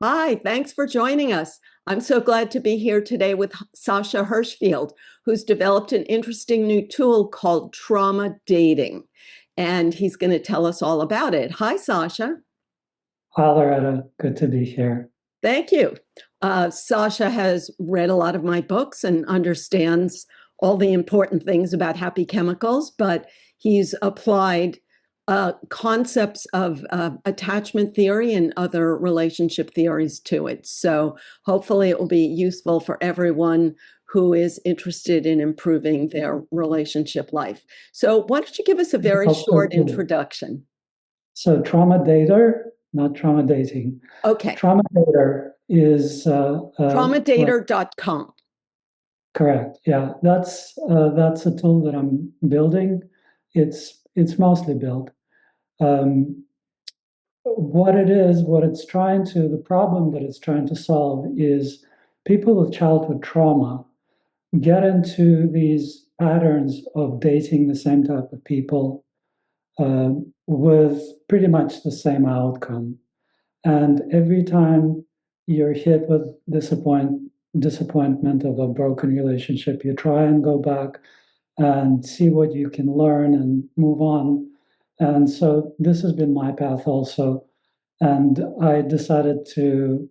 Hi, thanks for joining us. I'm so glad to be here today with Sasha Hershfeld, who's developed an interesting new tool called trauma dating. And he's going to tell us all about it. Hi, Sasha. Hi, Loretta. Good to be here. Thank you. Sasha has read a lot of my books and understands all the important things about happy chemicals, but he's applied concepts of attachment theory and other relationship theories to it. So hopefully it will be useful for everyone who is interested in improving their relationship life. So why don't you give us a very Also, short introduction? so trauma dater, not trauma dating. Okay, Trauma dater is what traumadater.com. correct. Yeah, that's a tool that I'm building. It's mostly built. Um, what it is, what it's trying to, the problem that it's trying to solve is people with childhood trauma get into these patterns of dating the same type of people with pretty much the same outcome. And every time you're hit with disappointment of a broken relationship, you try and go back and see what you can learn and move on. And so this has been my path also. And I decided to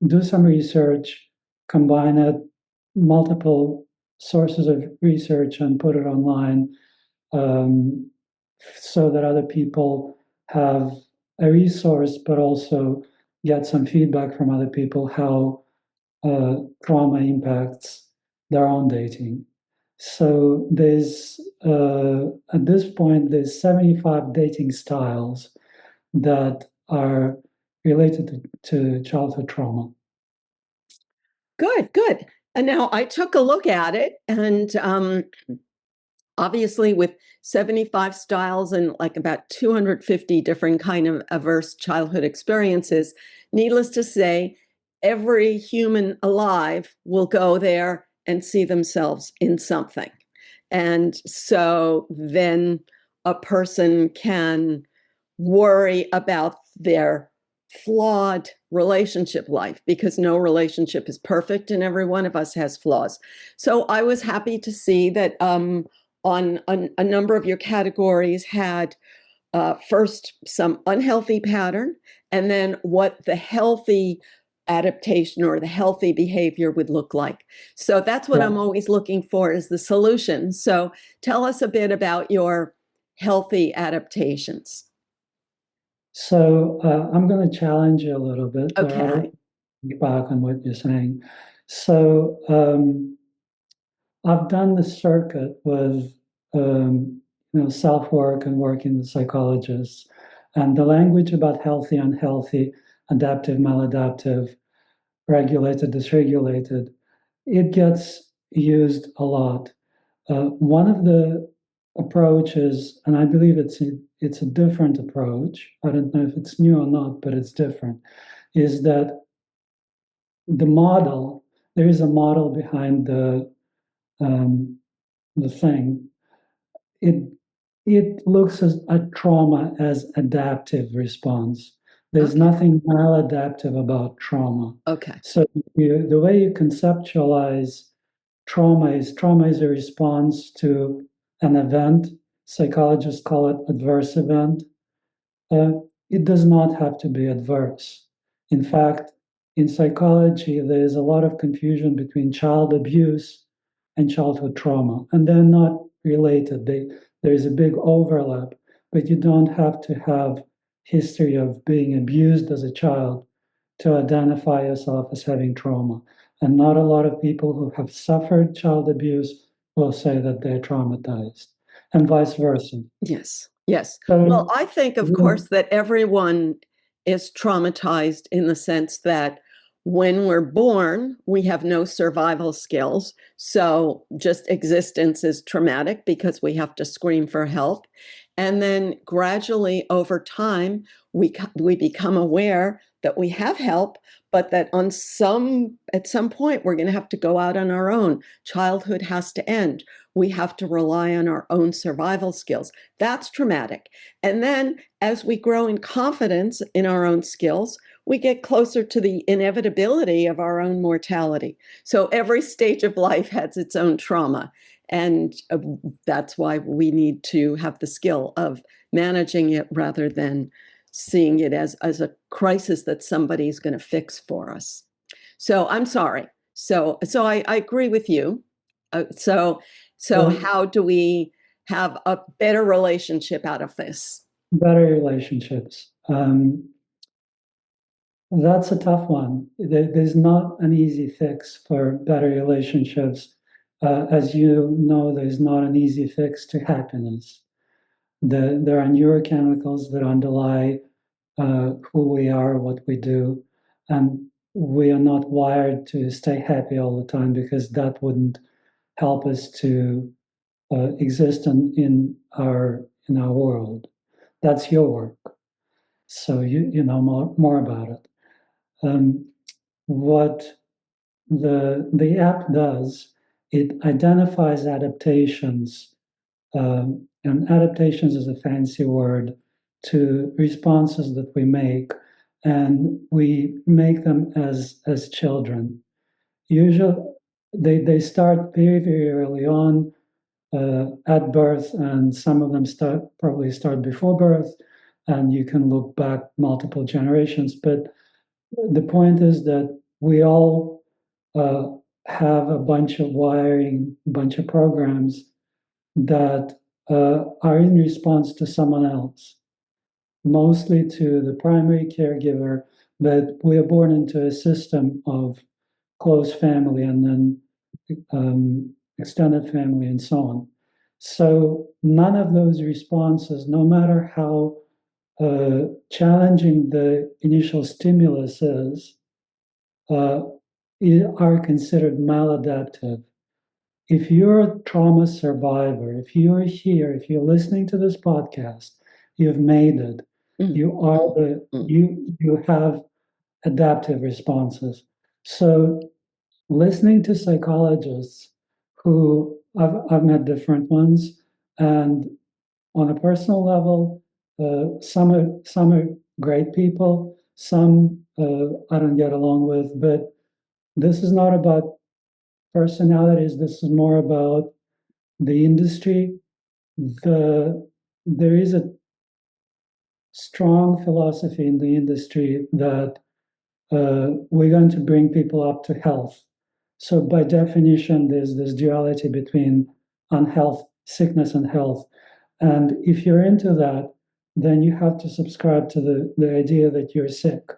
do some research, combine it, multiple sources of research, and put it online um, so that other people have a resource, but also get some feedback from other people how trauma impacts their own dating. So at this point, there's 75 dating styles that are related to childhood trauma. Good, good. And now I took a look at it, and obviously with 75 styles and like about 250 different kind of adverse childhood experiences, needless to say, every human alive will go there and see themselves in something. And so then a person can worry about their flawed relationship life because no relationship is perfect and every one of us has flaws. So I was happy to see that on a number of your categories had first some unhealthy pattern and then what the healthy adaptation or the healthy behavior would look like. So that's what Yeah. I'm always looking for is the solution. So tell us a bit about your healthy adaptations. So I'm going to challenge you a little bit, Laura, Okay. back on what you're saying. So I've done the circuit with self work and working with psychologists, and the language about healthy, unhealthy, adaptive, maladaptive, regulated, dysregulated, it gets used a lot. One of the approaches, and I believe it's a different approach. I don't know if it's new or not, but it's different. Is that the model? There is a model behind um, the thing. It it looks at trauma as adaptive response. There's Okay. nothing maladaptive about trauma. Okay. So the way you conceptualize trauma is a response to an event. Psychologists call it adverse event. Uh, it does not have to be adverse. In fact, in psychology, there's a lot of confusion between child abuse and childhood trauma, and they're not related. There is a big overlap, but you don't have to have history of being abused as a child to identify yourself as having trauma. And not a lot of people who have suffered child abuse will say that they're traumatized, and vice versa. Yes. Yes. Well, So, I think, of course, that everyone is traumatized in the sense that when we're born, we have no survival skills. So just existence is traumatic because we have to scream for help. And then gradually over time, we become aware that we have help, but that at some point we're going to have to go out on our own. Childhood has to end. We have to rely on our own survival skills. That's traumatic. And then as we grow in confidence in our own skills, we get closer to the inevitability of our own mortality. So every stage of life has its own trauma. And that's why we need to have the skill of managing it rather than seeing it as a crisis that somebody's going to fix for us. So I'm sorry. So I agree with you. So Well, how do we have a better relationship out of this? better relationships. That's a tough one. There's not an easy fix for better relationships. As you know, there's not an easy fix to happiness. There are neurochemicals that underlie who we are, what we do, and we are not wired to stay happy all the time because that wouldn't help us to exist in our world. That's your work, so you know more about it. Um, what the app does, it identifies adaptations, and adaptations is a fancy word to responses that we make, and we make them as children. Usually, they start very early on at birth, and some of them probably start before birth, and you can look back multiple generations. But the point is that we all uh, have a bunch of wiring, a bunch of programs that are in response to someone else, mostly to the primary caregiver, but we are born into a system of close family and then extended family and so on. So none of those responses, no matter how challenging the initial stimulus is, uh, are considered maladaptive. If you're a trauma survivor, if you're here, if you're listening to this podcast, you've made it. Mm, You are the mm, you have adaptive responses. So listening to psychologists who I've met different ones, and on a personal level, some are great people, some I don't get along with, but this is not about personalities. This is more about the industry. There is a strong philosophy in the industry that we're going to bring people up to health. So by definition, there's this duality between unhealth, sickness, and health. And if you're into that, then you have to subscribe to the idea that you're sick,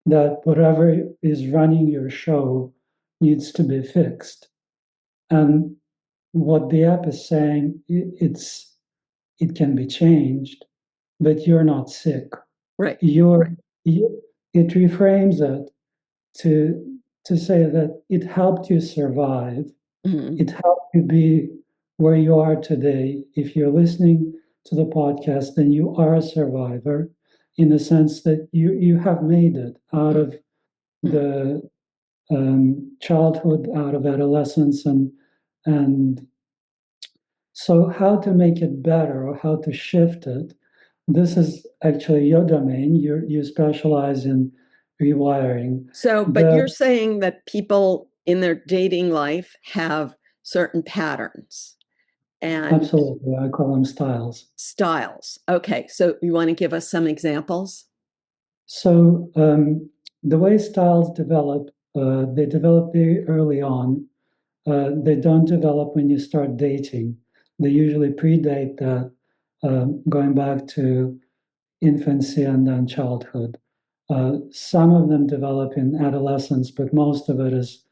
that whatever is running your show needs to be fixed. And what the app is saying, it can be changed, but you're not sick. right. You're you, it reframes it to to say that it helped you survive. Mm, It helped you be where you are today. If you're listening to the podcast, then you are a survivor in the sense that you have made it out mm, of mm. the childhood, out of adolescence, and so how to make it better or how to shift it. This is actually your domain. You specialize in rewiring. So, but The you're saying that people in their dating life have certain patterns and Absolutely, I call them styles. styles. Okay, so you want to give us some examples? So the way styles develop, they develop very early on. They don't develop when you start dating. They usually predate that, going back to infancy and then childhood. Some of them develop in adolescence, but most of it is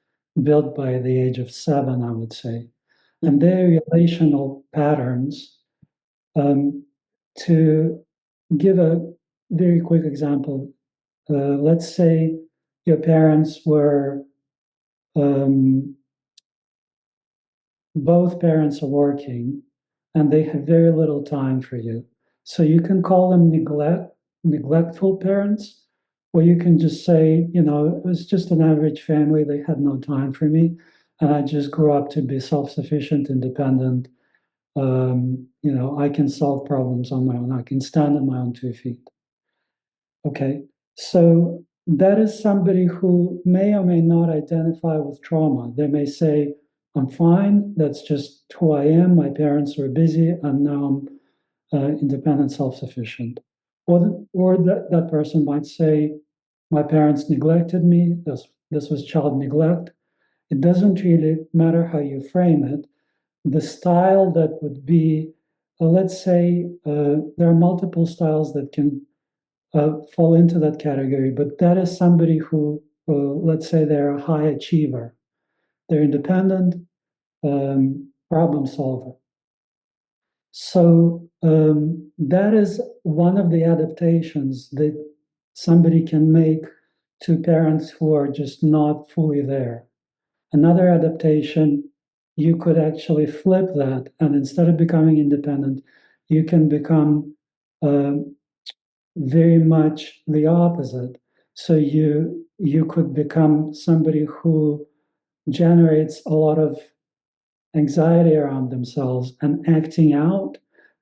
built by the age of 7, I would say. And Mhm. their relational patterns, um, to give a very quick example, let's say your parents were, um, both parents are working and they have very little time for you. So you can call them neglectful parents, or you can just say, it was just an average family. They had no time for me. And I just grew up to be self sufficient, independent. I can solve problems on my own. I can stand on my own 2 feet. Okay. So that is somebody who may or may not identify with trauma. They may say, I'm fine, that's just who I am. My parents were busy, and now I'm independent, self sufficient. Or that person might say, my parents neglected me, this was child neglect. It doesn't really matter how you frame it. The style that would be, let's say, there are multiple styles that can fall into that category, but that is somebody who, let's say, they're a high achiever. They're independent, problem solver. So that is one of the adaptations that somebody can make to parents who are just not fully there. Another adaptation, you could actually flip that, and instead of becoming independent, you can become very much the opposite. So you could become somebody who generates a lot of anxiety around themselves and acting out,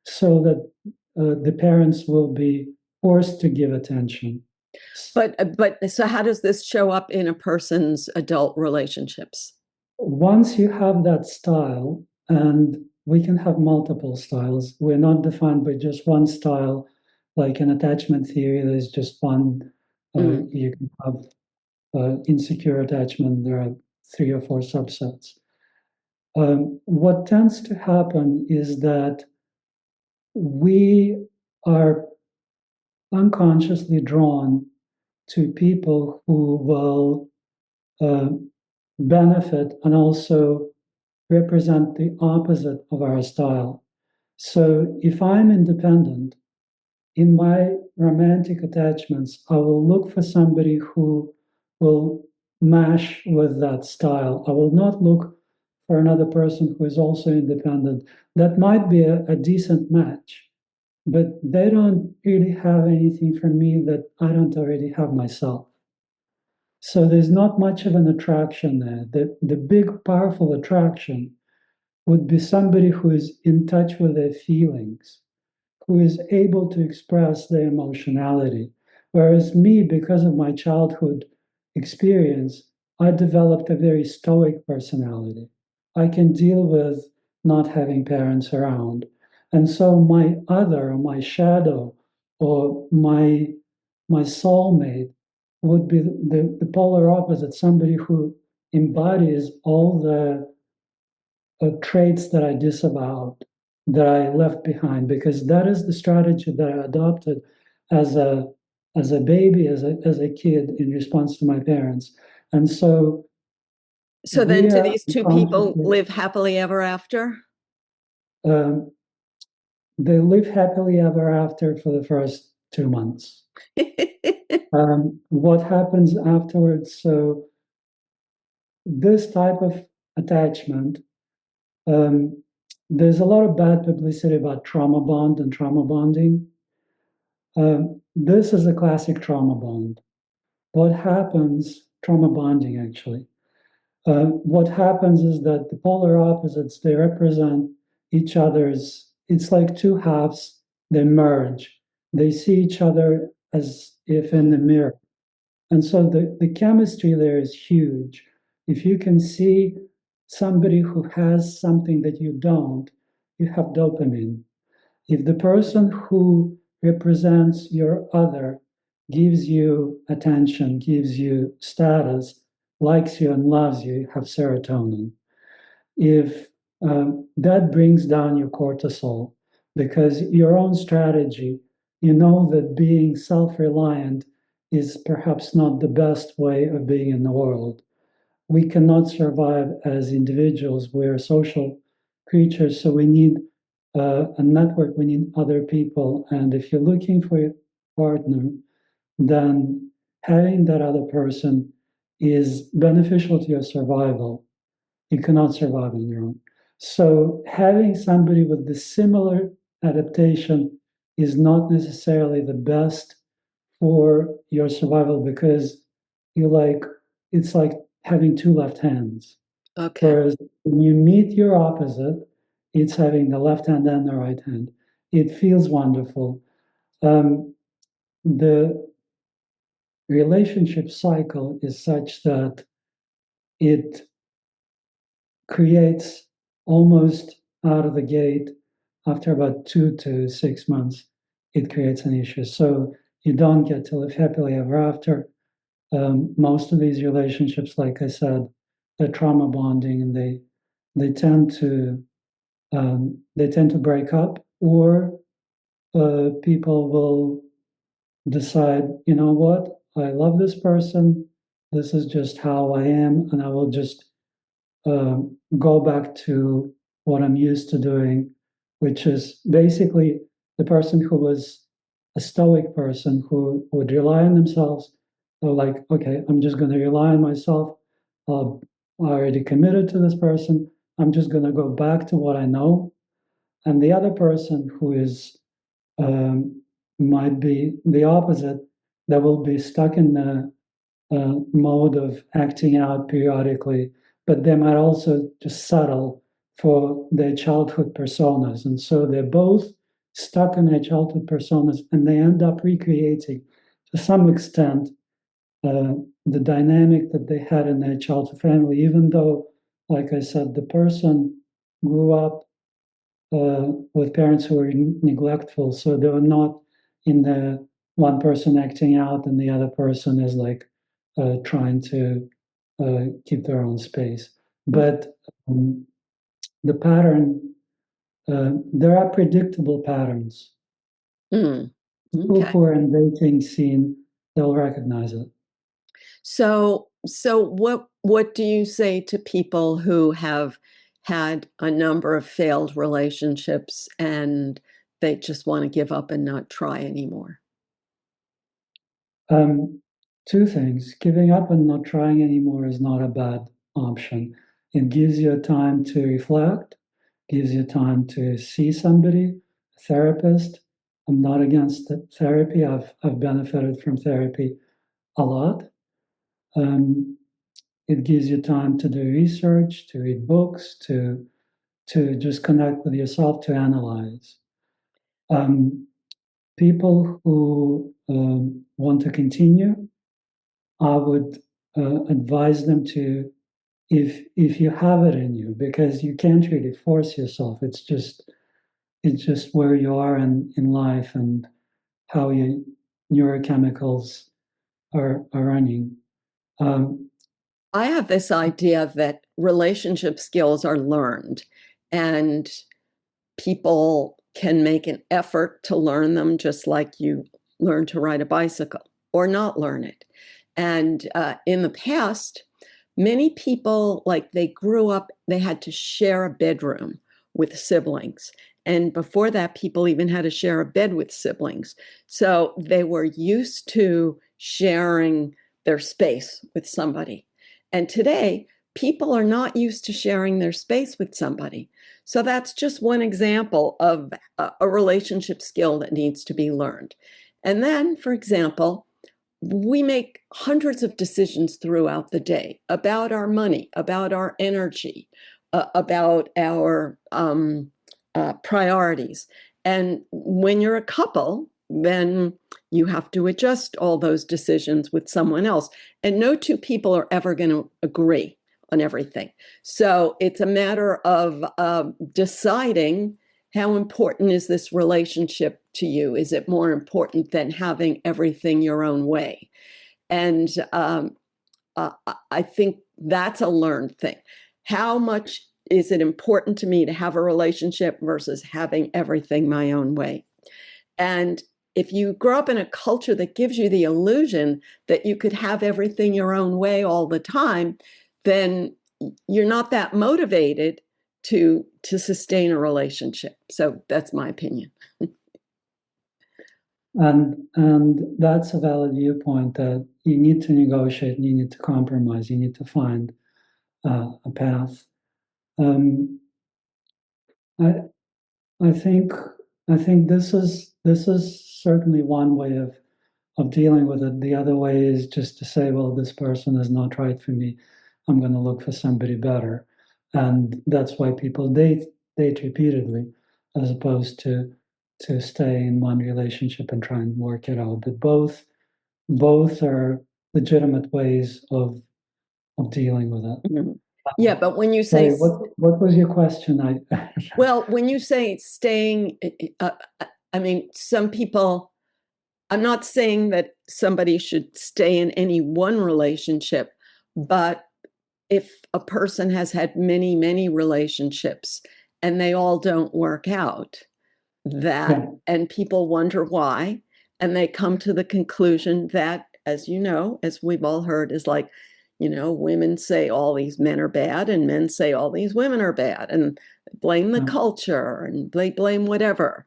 so that the parents will be forced to give attention. But so how does this show up in a person's adult relationships? Once you have that style, and we can have multiple styles, we're not defined by just one style. Like in attachment theory, there's just one. You can have insecure attachment, there are 3 or 4 subsets. What tends to happen is that we are unconsciously drawn to people who will uh, benefit and also represent the opposite of our style. So if I'm independent, in my romantic attachments, I will look for somebody who will mash with that style. I will not look for another person who is also independent. That might be a decent match, but they don't really have anything for me that I don't already have myself. So there's not much of an attraction there. The big, powerful attraction would be somebody who is in touch with their feelings, who is able to express their emotionality. Whereas me, because of my childhood experience, I developed a very stoic personality. I can deal with not having parents around. And so my other, or my shadow, or my soulmate would be the polar opposite, somebody who embodies all the traits that I disavowed, that I left behind, because that is the strategy that I adopted as a baby, as a kid, in response to my parents. And so So then, we do are these two people consciously, live happily ever after? um, they live happily ever after for the first 2 months. What happens afterwards? So this type of attachment, um, there's a lot of bad publicity about trauma bond and trauma bonding. This is a classic trauma bond. What happens, trauma bonding actually, what happens is that the polar opposites, they represent each other's, it's like two halves, they merge. They see each other as if in the mirror. And so the chemistry there is huge. If you can see somebody who has something that you don't, you have dopamine. If the person who represents your other gives you attention, gives you status, likes you and loves you, you have serotonin. If that brings down your cortisol, because your own strategy, you know that being self reliant is perhaps not the best way of being in the world. We cannot survive as individuals. We're social creatures, so we need a network, we need other people. And if you're looking for a partner, then having that other person is beneficial to your survival. You cannot survive on your own. So having somebody with the similar adaptation is not necessarily the best for your survival, because you like it's like having two left hands. Okay. Whereas when you meet your opposite, it's having the left hand and the right hand. It feels wonderful. Um, the relationship cycle is such that it creates almost out of the gate after about 2 to 6 months, it creates an issue. So you don't get to live happily ever after. Most of these relationships, like I said, they're trauma bonding, and they tend to break up, or people will decide, you know what, I love this person. This is just how I am, and I will just go back to what I'm used to doing, which is basically the person who was a stoic person who would rely on themselves. They're like, okay, I'm just going to rely on myself. I already committed to this person. I'm just going to go back to what I know. And the other person who is might be the opposite, that will be stuck in the mode of acting out periodically, but they might also just settle for their childhood personas. And so they're both stuck in their childhood personas, and they end up recreating, to some extent, uh, the dynamic that they had in their childhood family, even though, like I said, the person grew up with parents who were neglectful. So they were not in the one person acting out and the other person is like trying to keep their own space. But the pattern, there are predictable patterns. Mm. People Okay. who are in dating scene, they'll recognize it. So what do you say to people who have had a number of failed relationships and they just want to give up and not try anymore? Um, Two things: giving up and not trying anymore is not a bad option. It gives you time to reflect, gives you time to see somebody, a therapist. I'm not against therapy. I've benefited from therapy a lot. Um, it gives you time to do research, to read books, to just connect with yourself, to analyze. Um, People who want to continue, I would advise them to, if you have it in you, because you can't really force yourself. It's just where you are in life and how your neurochemicals are running. Um, I have this idea that relationship skills are learned, and people can make an effort to learn them just like you learn to ride a bicycle or not learn it. And in the past, many people, like they grew up, they had to share a bedroom with siblings. And before that, people even had to share a bed with siblings. So they were used to sharing their space with somebody. And today, people are not used to sharing their space with somebody. So that's just one example of a relationship skill that needs to be learned. And then, for example, we make hundreds of decisions throughout the day about our money, about our energy, about our priorities. And when you're a couple, then you have to adjust all those decisions with someone else. And no two people are ever going to agree on everything. So it's a matter of deciding how important is this relationship to you? Is it more important than having everything your own way? And I think that's a learned thing. How much is it important to me to have a relationship versus having everything my own way? And if you grow up in a culture that gives you the illusion that you could have everything your own way all the time, then you're not that motivated to sustain a relationship. So that's my opinion. and that's a valid viewpoint, that you need to negotiate, you need to compromise, you need to find a path. Um, I I think I think this is certainly one way of dealing with it. The other way is just to say, well, this person is not right for me. I'm going to look for somebody better, and that's why people date repeatedly, as opposed to stay in one relationship and try and work it out. But both are legitimate ways of dealing with it. Mhm. Yeah, but when you say, Sorry, what was your question? well, when you say staying, I mean, some people, I'm not saying that somebody should stay in any one relationship, but if a person has had many, many relationships and they all don't work out, that, Yeah, and people wonder why, and they come to the conclusion that, as you know, as we've all heard, is like, women say all these men are bad and men say all these women are bad and blame the yeah. culture and they blame whatever,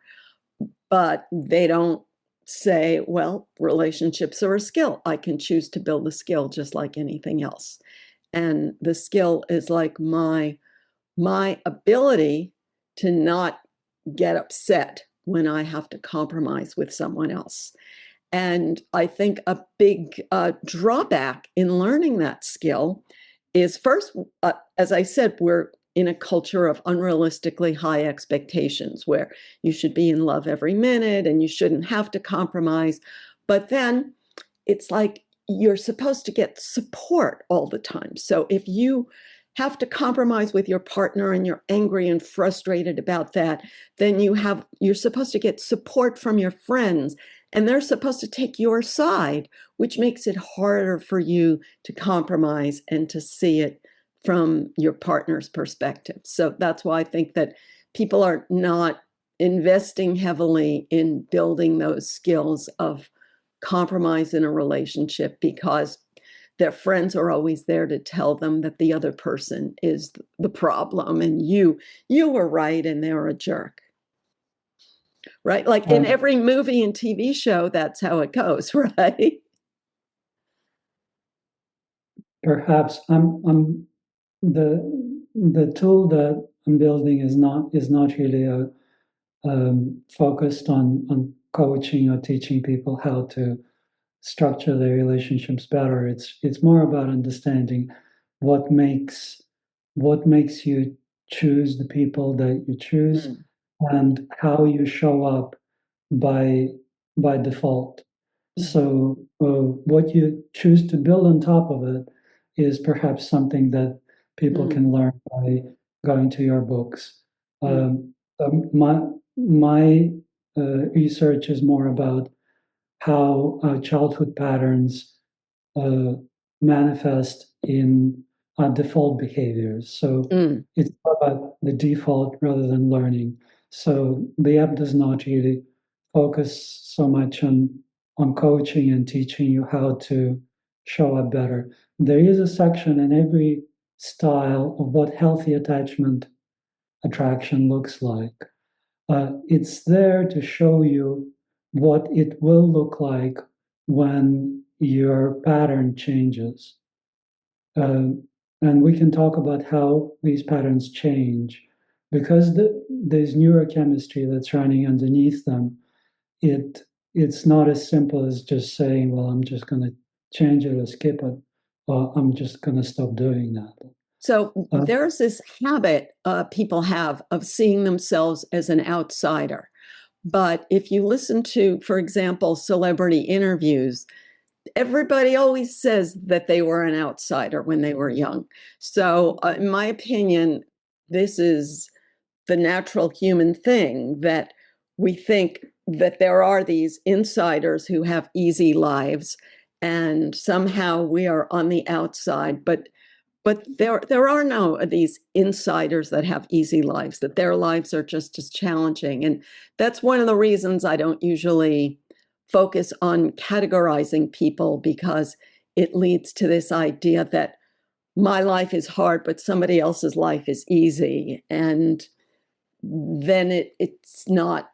but they don't say, well, relationships are a skill. I can choose to build a skill just like anything else. And the skill is like my ability to not get upset when I have to compromise with someone else. And I think a big drawback in learning that skill is first, as I said, we're in a culture of unrealistically high expectations where you should be in love every minute and you shouldn't have to compromise. But then it's like you're supposed to get support all the time. So if you have to compromise with your partner and you're angry and frustrated about that, then you're supposed to get support from your friends and they're supposed to take your side, which makes it harder for you to compromise and to see it from your partner's perspective. So that's why I think that people are not investing heavily in building those skills of compromise in a relationship because their friends are always there to tell them that the other person is the problem and you were right and they're a jerk, right? Like in Um, every movie and TV show, that's how it goes. Right? Perhaps I'm the tool that I'm building is not really focused on coaching or teaching people how to structure their relationships better. It's more about understanding what makes what makes you choose the people that you choose Mm, and how you show up by by default. mhm, So what you choose to build on top of it is perhaps something that people mm, can learn by going to your books. mm, My research is more about how childhood patterns uh, manifest in default behaviors. So mm, it's about the default rather than learning. So the app does not really focus so much on coaching and teaching you how to show up better. There is a section in every style of what healthy attachment attraction looks like. It's there to show you what it will look like when your pattern changes. Uh, and we can talk about how these patterns change because there's neurochemistry that's running underneath them. It it's not as simple as just saying, "Well, I'm just going to change it or skip it, or I'm just going to stop doing that." so Uh, there's this habit people have of seeing themselves as an outsider. But if you listen to, for example, celebrity interviews, everybody always says that they were an outsider when they were young. So, in my opinion, this is the natural human thing that we think that there are these insiders who have easy lives and somehow we are on the outside, but there are no these insiders that have easy lives, that their lives are just as challenging. And that's one of the reasons I don't usually focus on categorizing people because it leads to this idea that my life is hard, but somebody else's life is easy. And then it's not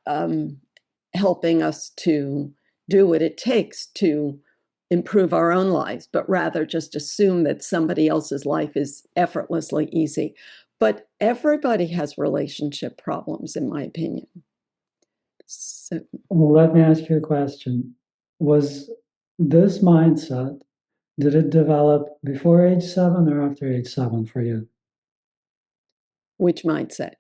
helping us to do what it takes to improve our own lives, but rather just assume that somebody else's life is effortlessly easy. But everybody has relationship problems, in my opinion. So, Let me ask you a question. Was this mindset, did it develop before age 7 or after age 7 for you? which mindset?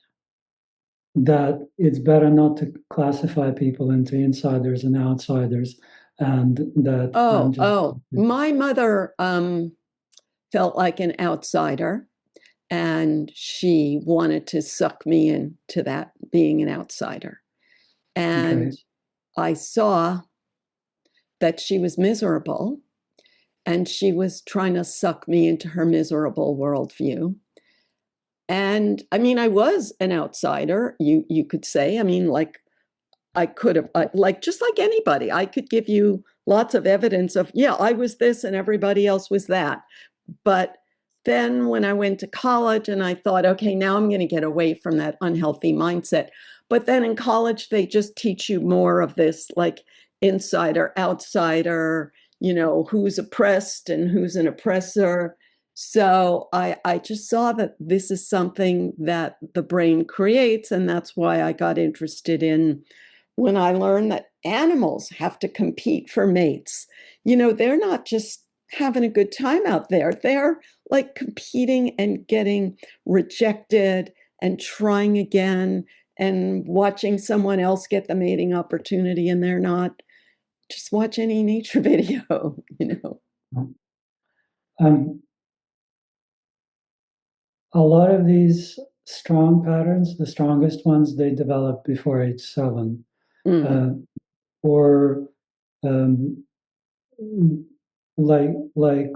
That it's better not to classify people into insiders and outsiders, and that I'm Oh, just. oh, my mother felt like an outsider, and she wanted to suck me into that being an outsider. And Okay. I saw that she was miserable, and she was trying to suck me into her miserable worldview. And I mean, I was an outsider, you could say. I mean, like I could have, like, just like anybody, I could give you lots of evidence of, yeah, I was this and everybody else was that. But then when I went to college and I thought, okay, now I'm going to get away from that unhealthy mindset. But then in college, they just teach you more of this, like insider, outsider, who's oppressed and who's an oppressor. So I just saw that this is something that the brain creates. And that's why I got interested in when I learned that animals have to compete for mates. They're not just having a good time out there, they're like competing and getting rejected and trying again and watching someone else get the mating opportunity and they're not. Just watch any nature video. Um, a lot of these strong patterns, the strongest ones, they develop before age 7, Mm, uh, or um, like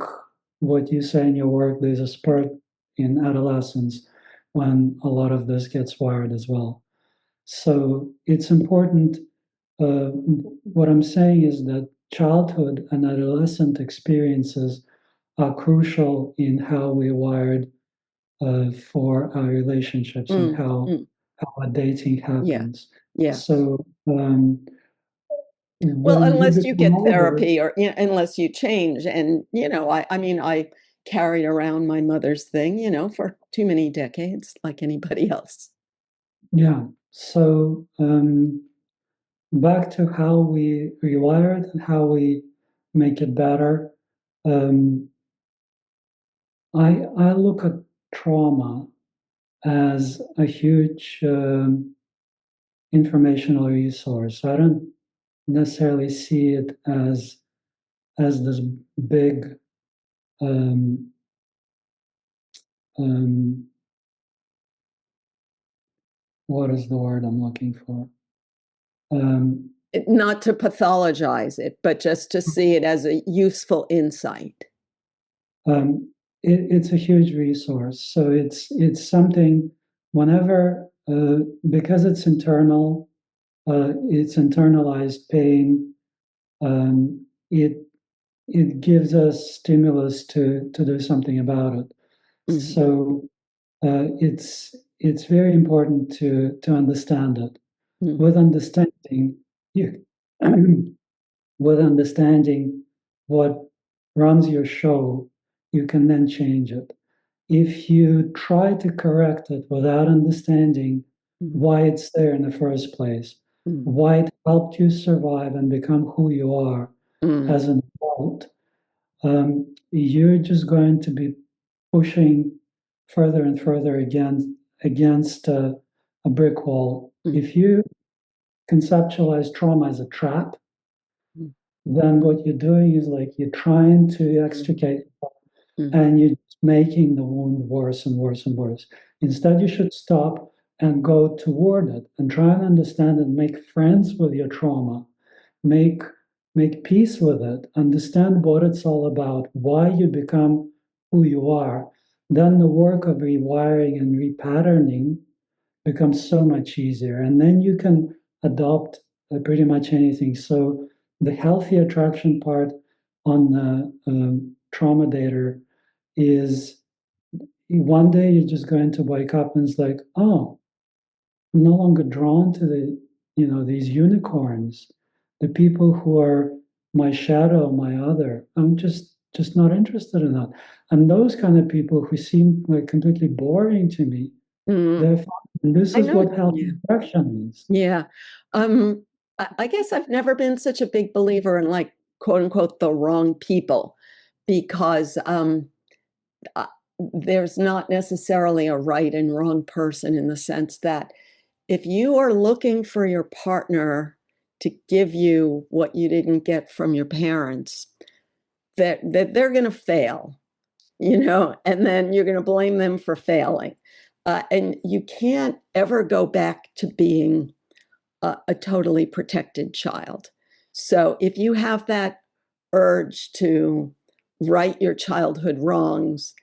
what you say in your work. There's a spurt in adolescence when a lot of this gets wired as well. So it's important. What I'm saying is that childhood and adolescent experiences are crucial in how we're wired for our relationships and mm, how mm. our dating Yeah, happens. yes. So Well, when you unless you become get older, therapy or unless you change. And, I mean, I carried around my mother's thing, for too many decades, like anybody else. yeah. So back to how we rewire it and how we make it better. Um, I look at trauma as a huge informational resource. I don't necessarily see it as this big um, um, what is the word I'm looking for? Um, Not to pathologize it, but just to see it as a useful insight. it's a huge resource. So it's something whenever because it's internalized pain. It gives us stimulus to do something about it. Mhm, So it's very important to understand it. mhm, With understanding, you with understanding what runs your show, you can then change it. If you try to correct it without understanding mhm, why it's there in the first place, mhm, why it helped you survive and become who you are mhm, as an adult, you're just going to be pushing further and further against a brick wall. mhm, If you conceptualize trauma as a trap, mhm, then what you're doing is like you're trying to mhm, extricate mhm, and you're making the wound worse and worse and worse. Instead, you should stop and go toward it and try and understand and make friends with your trauma, make make peace with it, understand what it's all about, why you become who you are. Then the work of rewiring and repatterning becomes so much easier, and then you can adopt pretty much anything. So the healthy attraction part on the trauma data is one day you're just going to wake up and it's like, oh, I'm no longer drawn to these unicorns, the people who are my shadow, my other. I'm just not interested in that. And those kind of people who seem like completely boring to me, mhm. they're fine. And this I is know. what healthy Yeah. attraction is. Yeah. I guess I've never been such a big believer in, like, quote unquote, the wrong people because uh, there's not necessarily a right and wrong person in the sense that if you are looking for your partner to give you what you didn't get from your parents, that they're going to fail, and then you're going to blame them for failing. And you can't ever go back to being a totally protected child. So if you have that urge to right your childhood wrongs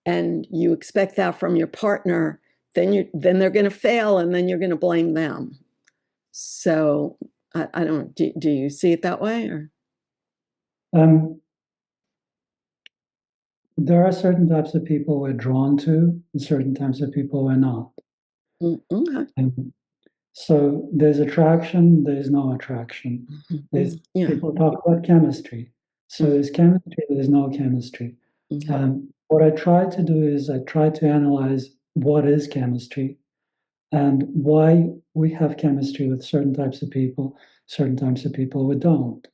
and you expect that from your partner, then they're going to fail, and then you're going to blame them. So I don't. Do you see it that way, or? Um, there are certain types of people we're drawn to, and certain types of people we're not. Okay. And so there's attraction, there's no attraction. There's Yeah. people talk about chemistry. So there's chemistry, there's no chemistry. Okay. What I try to do is I try to analyze what is chemistry and why we have chemistry with certain types of people, certain types of people we don't.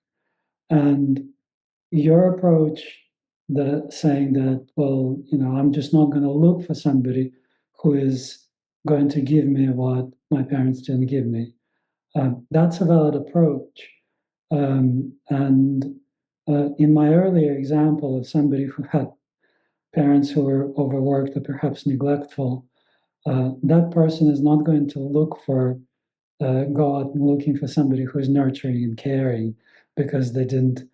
And your approach, the saying that, well, I'm just not going to look for somebody who is going to give me what my parents didn't give me. That's a valid approach. And in my earlier example of somebody who had parents who were overworked or perhaps neglectful, that person is not going to go out and looking for somebody who is nurturing and caring because they didn't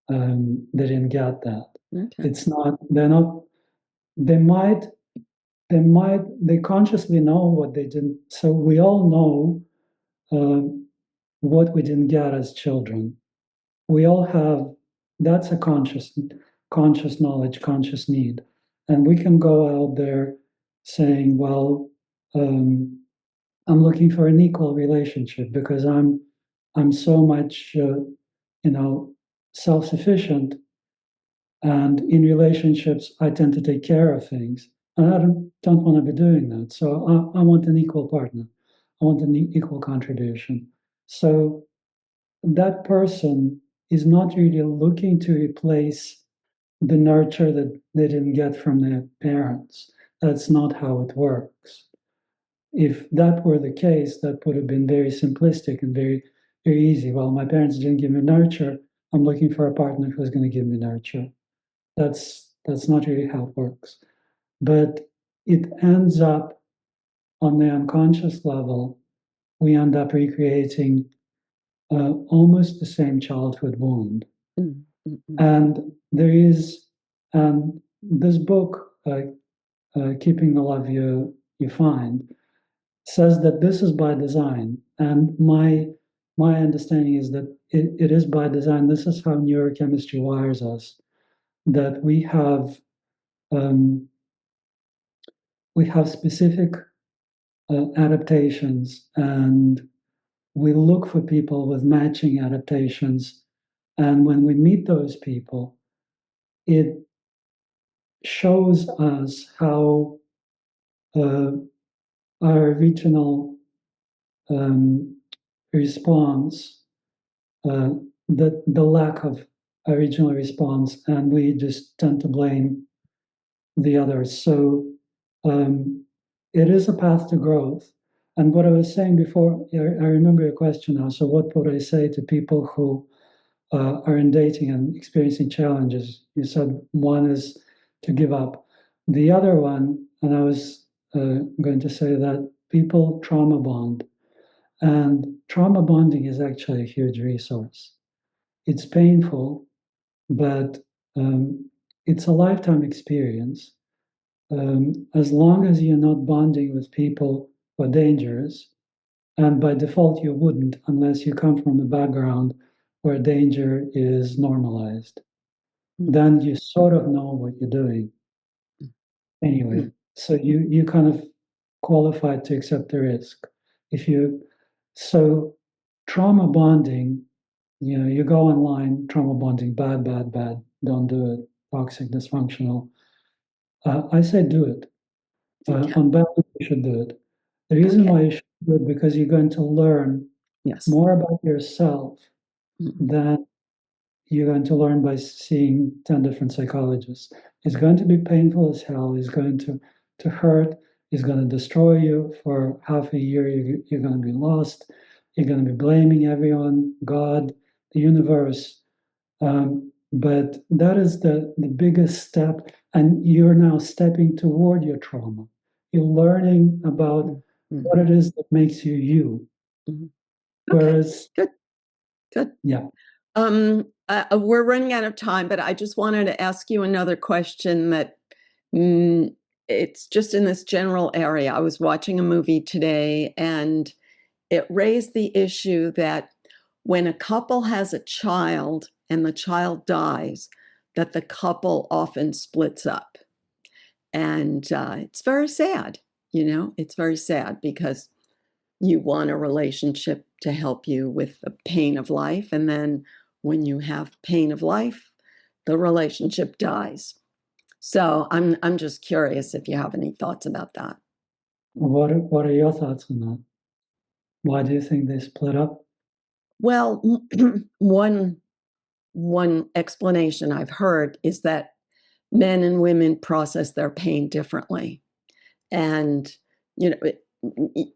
get that. Okay. It's not. They're not. They might. They consciously know what they didn't. So we all know what we didn't get as children. We all have. That's a conscious knowledge, conscious need, and we can go out there saying, "Well, I'm looking for an equal relationship because I'm so much, self-sufficient. And in relationships, I tend to take care of things. And I don't want to be doing that. So I want an equal partner. I want an equal contribution. So that person is not really looking to replace the nurture that they didn't get from their parents. That's not how it works. If that were the case, that would have been very simplistic and very, very easy. Well, my parents didn't give me nurture. I'm looking for a partner who's going to give me nurture. That's not really how it works. But it ends up on the unconscious level, we end up recreating almost the same childhood wound. And there is this book, Keeping the Love You Find, says that this is by design. And my understanding is that it is by design. This is how neurochemistry wires us, that we have specific adaptations, and we look for people with matching adaptations. And when we meet those people, it shows us how uh, our original um, response, the lack of original response, and we just tend to blame the others. So it is a path to growth. And what I was saying before, I remember your question now. So, what would I say to people who are in dating and experiencing challenges? You said one is to give up. The other one, and I was going to say that people trauma bond. And trauma bonding is actually a huge resource. It's painful, but it's a lifetime experience. As long as you're not bonding with people who are dangerous, and by default you wouldn't unless you come from a background where danger is normalized, then you sort of know what you're doing anyway. So you kind of qualified to accept the risk. If you so trauma bonding, you go online, trauma bonding, bad, bad, bad, don't do it, toxic, dysfunctional. I say do it. On balance, you should do it. The reason why you should do it because you're going to learn more about yourself than you're going to learn by seeing 10 different psychologists. It's going to be painful as hell. It's going to hurt. It's going to destroy you for half a year. You're going to be lost. You're going to be blaming everyone, God, the universe. But that is the biggest step. And you're now stepping toward your trauma. You're learning about Mm-hmm. what it is that makes you you. Mm-hmm. Okay, Whereas, good. yeah. We're running out of time, but I just wanted to ask you another question that it's just in this general area. I was watching a movie today and it raised the issue that when a couple has a child and the child dies, that the couple often splits up. And it's very sad, it's very sad because you want a relationship to help you with the pain of life. And then when you have pain of life, the relationship dies. So I'm just curious if you have any thoughts about that. What are your thoughts on that? Why do you think they split up? Well, one explanation I've heard is that men and women process their pain differently. And you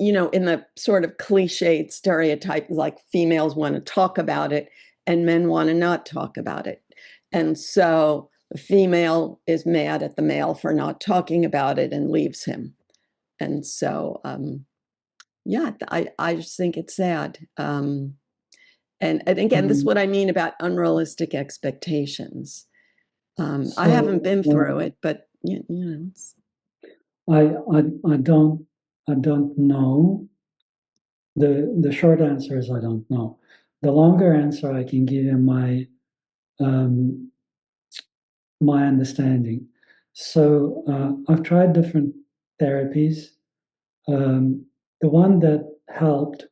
know in the sort of cliched stereotype, like females want to talk about it and men want to not talk about it, and so the female is mad at the male for not talking about it and leaves him. And so yeah, I just think it's sad. And again, this is what I mean about unrealistic expectations. I haven't been through it, but it's... I don't know. The short answer is I don't know. The longer answer I can give you um, my understanding. So I've tried different therapies. The one that helped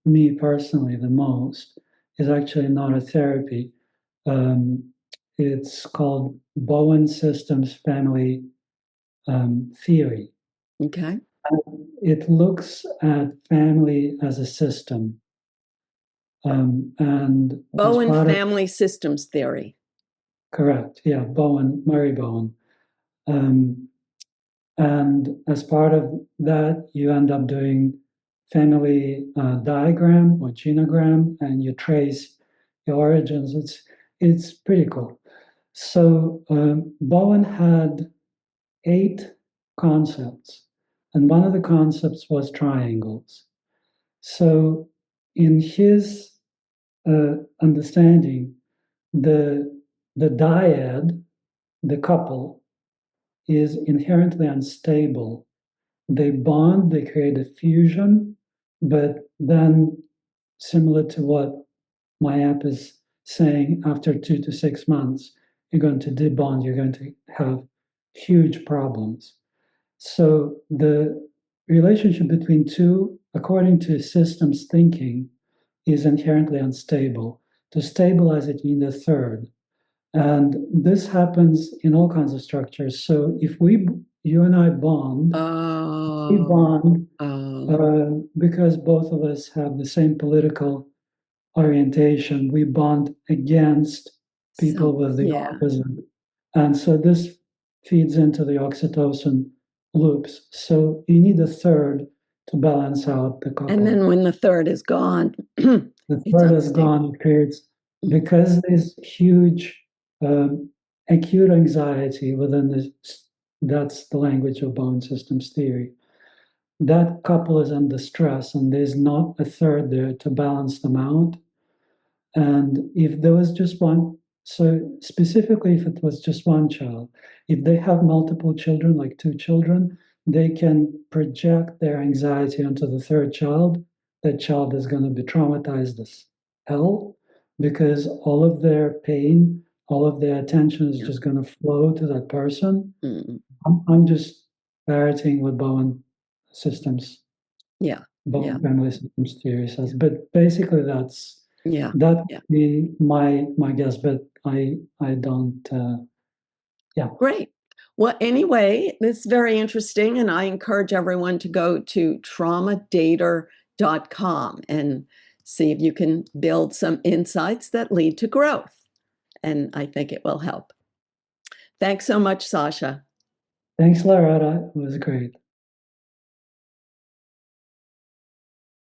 me personally the most is actually not a therapy. Um, it's called Bowen Systems Family Theory. Okay. It looks at family as a system. And as Bowen part of, family systems theory. correct, yeah, Murray Bowen. And as part of that, you end up doing family diagram or genogram, and you trace the origins. It's pretty cool. So Bowen had 8 concepts, and one of the concepts was triangles. So in his understanding, the dyad, the couple, is inherently unstable. They bond, they create a fusion, but then, similar to what my app is saying, after 2 to 6 months, you're going to debond, you're going to have huge problems. So the relationship between two, according to systems thinking, is inherently unstable. To stabilize it, you need a third. And this happens in all kinds of structures. So if you and I bond, we bond because both of us have the same political orientation. We bond against people with the opposite. And so this feeds into the oxytocin loops. So you need a third to balance out the couple. And then when the third is gone, the third is gone, it creates, because there's huge acute anxiety within this. That's the language of Bowen systems theory. That couple is under stress, and there's not a third there to balance them out. And if there was just one, so specifically if it was just one child, if they have multiple children, like 2 children, they can project their anxiety onto the third child. That child is going to be traumatized as hell because all of their pain, all of their attention is just going to flow to that person. I'm just parroting what Bowen systems, Bowen family systems theory says, but basically that's be my guess, but I don't. Great. Well, anyway, this is very interesting, and I encourage everyone to go to traumadater.com and see if you can build some insights that lead to growth. And I think it will help. Thanks so much, Sasha. Thanks, Loretta. It was great.